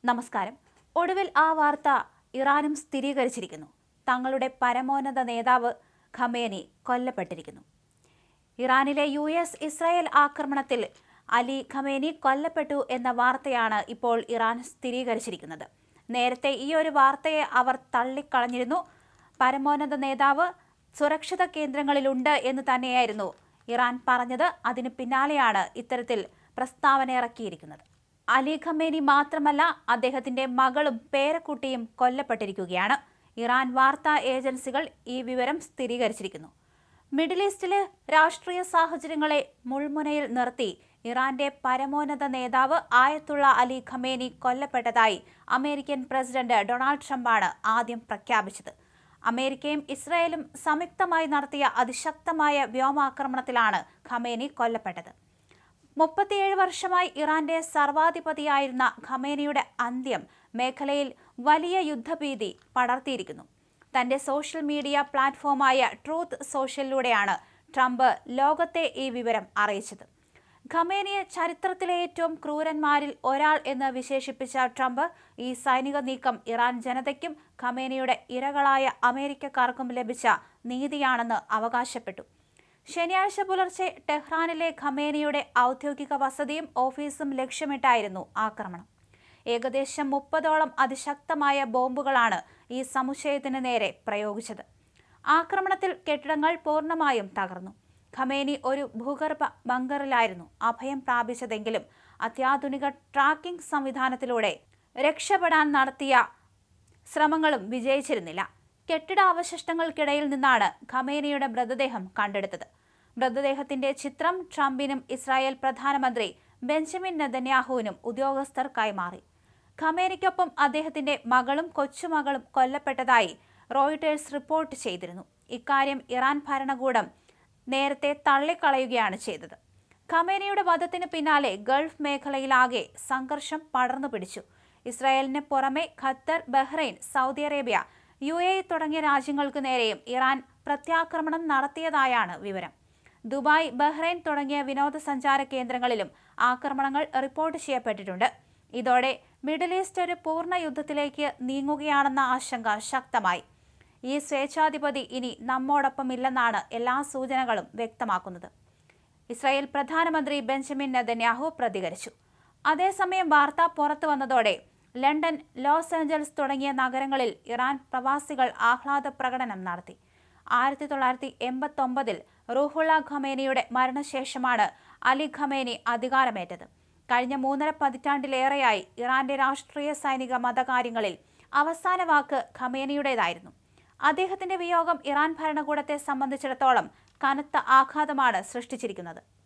നമസ്കാരം. ഒടുവിൽ ആ വാർത്ത ഇറാനും സ്ഥിരീകരിച്ചിരിക്കുന്നു. തങ്ങളുടെ പരമോന്നത നേതാവ് ഖമേനി കൊല്ലപ്പെട്ടിരിക്കുന്നു. ഇറാനിലെ ഇസ്രായേൽ ആക്രമണത്തിൽ അലി ഖമേനി കൊല്ലപ്പെട്ടു എന്ന വാർത്തയാണ് ഇപ്പോൾ ഇറാൻ സ്ഥിരീകരിച്ചിരിക്കുന്നത്. നേരത്തെ ഈ ഒരു വാർത്തയെ അവർ തള്ളിക്കളഞ്ഞിരുന്നു. പരമോന്നത നേതാവ് സുരക്ഷിത കേന്ദ്രങ്ങളിലുണ്ട് എന്ന് തന്നെയായിരുന്നു ഇറാൻ പറഞ്ഞത്. അതിന് പിന്നാലെയാണ് ഇത്തരത്തിൽ പ്രസ്താവന ഇറക്കിയിരിക്കുന്നത്. അലി ഖമേനി മാത്രമല്ല, അദ്ദേഹത്തിന്റെ മകളും പേരക്കുട്ടിയും കൊല്ലപ്പെട്ടിരിക്കുകയാണ്. ഇറാൻ വാർത്താ ഏജൻസികൾ ഈ വിവരം സ്ഥിരീകരിച്ചിരിക്കുന്നു. മിഡിൽ ഈസ്റ്റിലെ രാഷ്ട്രീയ സാഹചര്യങ്ങളെ മുൾമുനയിൽ നിർത്തി ഇറാന്റെ പരമോന്നത നേതാവ് ആയത്തുള്ള അലി ഖമേനി കൊല്ലപ്പെട്ടതായി അമേരിക്കൻ പ്രസിഡന്റ് ഡൊണാൾഡ് ട്രംപാണ് ആദ്യം പ്രഖ്യാപിച്ചത്. അമേരിക്കയും ഇസ്രായേലും സംയുക്തമായി നടത്തിയ അതിശക്തമായ വ്യോമാക്രമണത്തിലാണ് ഖമേനി കൊല്ലപ്പെട്ടത്. 37 വർഷമായി ഇറാന്റെ സർവാധിപതിയായിരുന്ന ഖമേനിയുടെ അന്ത്യം മേഖലയിൽ വലിയ യുദ്ധഭീതി പടർത്തിയിരിക്കുന്നു. തന്റെ സോഷ്യൽ മീഡിയ പ്ലാറ്റ്ഫോമായ ട്രൂത്ത് സോഷ്യലിലൂടെയാണ് ട്രംപ് ലോകത്തെ ഈ വിവരം അറിയിച്ചത്. ഖമേനിയെ ചരിത്രത്തിലെ ഏറ്റവും ക്രൂരന്മാരിൽ ഒരാൾ എന്ന് വിശേഷിപ്പിച്ച ട്രംപ് ഈ സൈനിക നീക്കം ഇറാൻ ജനതയ്ക്കും ഖമേനിയുടെ ഇരകളായ അമേരിക്കക്കാർക്കും ലഭിച്ച നീതിയാണെന്ന് അവകാശപ്പെട്ടു. ശനിയാഴ്ച പുലർച്ചെ ടെഹ്റാനിലെ ഖമേനിയുടെ ഔദ്യോഗിക വസതിയും ഓഫീസും ലക്ഷ്യമിട്ടായിരുന്നു ആക്രമണം. ഏകദേശം 30ഓളം അതിശക്തമായ ബോംബുകളാണ് ഈ സമുച്ചയത്തിന് നേരെ പ്രയോഗിച്ചത്. ആക്രമണത്തിൽ കെട്ടിടങ്ങൾ പൂർണ്ണമായും തകർന്നു. ഖമേനി ഒരു ഭൂഗർഭ ബങ്കറിലായിരുന്നു അഭയം പ്രാപിച്ചതെങ്കിലും അത്യാധുനിക ട്രാക്കിംഗ് സംവിധാനത്തിലൂടെ രക്ഷപ്പെടാൻ നടത്തിയ ശ്രമങ്ങളും വിജയിച്ചിരുന്നില്ല. കെട്ടിടാവശിഷ്ടങ്ങൾക്കിടയിൽ നിന്നാണ് ഖമേനിയുടെ മൃതദേഹം കണ്ടെടുത്തത്. മൃതദേഹത്തിന്റെ ചിത്രം ട്രംപിനും ഇസ്രായേൽ പ്രധാനമന്ത്രി ബെഞ്ചമിൻ നെതന്യാഹുവിനും ഉദ്യോഗസ്ഥർ കൈമാറി. ഖമേനിക്കൊപ്പം അദ്ദേഹത്തിന്റെ മകളും കൊച്ചുമകളും കൊല്ലപ്പെട്ടതായി റോയിട്ടേഴ്സ് റിപ്പോർട്ട് ചെയ്തിരുന്നു. ഇക്കാര്യം ഇറാൻ ഭരണകൂടം നേരത്തെ തള്ളിക്കളയുകയാണ് ചെയ്തത്. ഖമേനിയുടെ വധത്തിന് പിന്നാലെ ഗൾഫ് മേഖലയിലാകെ സംഘർഷം പടർന്നു പിടിച്ചു. ഇസ്രായേലിന് പുറമെ Qatar, Bahrain, Saudi Arabia, UAE തുടങ്ങിയ രാജ്യങ്ങൾക്ക് നേരെയും ഇറാൻ പ്രത്യാക്രമണം നടത്തിയതായാണ് വിവരം. ദുബായ്, ബഹ്റൈൻ തുടങ്ങിയ വിനോദസഞ്ചാര കേന്ദ്രങ്ങളിലും ആക്രമണങ്ങൾ റിപ്പോർട്ട് ചെയ്യപ്പെട്ടിട്ടുണ്ട്. ഇതോടെ മിഡിൽ ഈസ്റ്റ് ഒരു പൂർണ്ണ യുദ്ധത്തിലേക്ക് നീങ്ങുകയാണെന്ന ആശങ്ക ശക്തമായി. ഈ സ്വേച്ഛാധിപതി ഇനി നമ്മോടൊപ്പമില്ലെന്നാണ് എല്ലാ സൂചനകളും വ്യക്തമാക്കുന്നത്. ഇസ്രായേൽ പ്രധാനമന്ത്രി ബെഞ്ചമിൻ നെതന്യാഹു പ്രതികരിച്ചു. അതേസമയം വാർത്ത പുറത്തു വന്നതോടെ ലണ്ടൻ, ലോസ് ഏഞ്ചൽസ് തുടങ്ങിയ നഗരങ്ങളിൽ ഇറാൻ പ്രവാസികൾ ആഹ്ലാദ പ്രകടനം നടത്തി. 1989-ൽ റൂഹുള്ള ഖമേനിയുടെ മരണശേഷമാണ് അലി ഖമേനി അധികാരമേറ്റത്. കഴിഞ്ഞ 3.5 പതിറ്റാണ്ടിലേറെയായി ഇറാന്റെ രാഷ്ട്രീയ, സൈനിക, മതകാര്യങ്ങളിൽ അവസാന വാക്ക് ഖമേനിയുടേതായിരുന്നു. അദ്ദേഹത്തിന്റെ വിയോഗം ഇറാൻ ഭരണകൂടത്തെ സംബന്ധിച്ചിടത്തോളം കനത്ത ആഘാതമാണ് സൃഷ്ടിച്ചിരിക്കുന്നത്.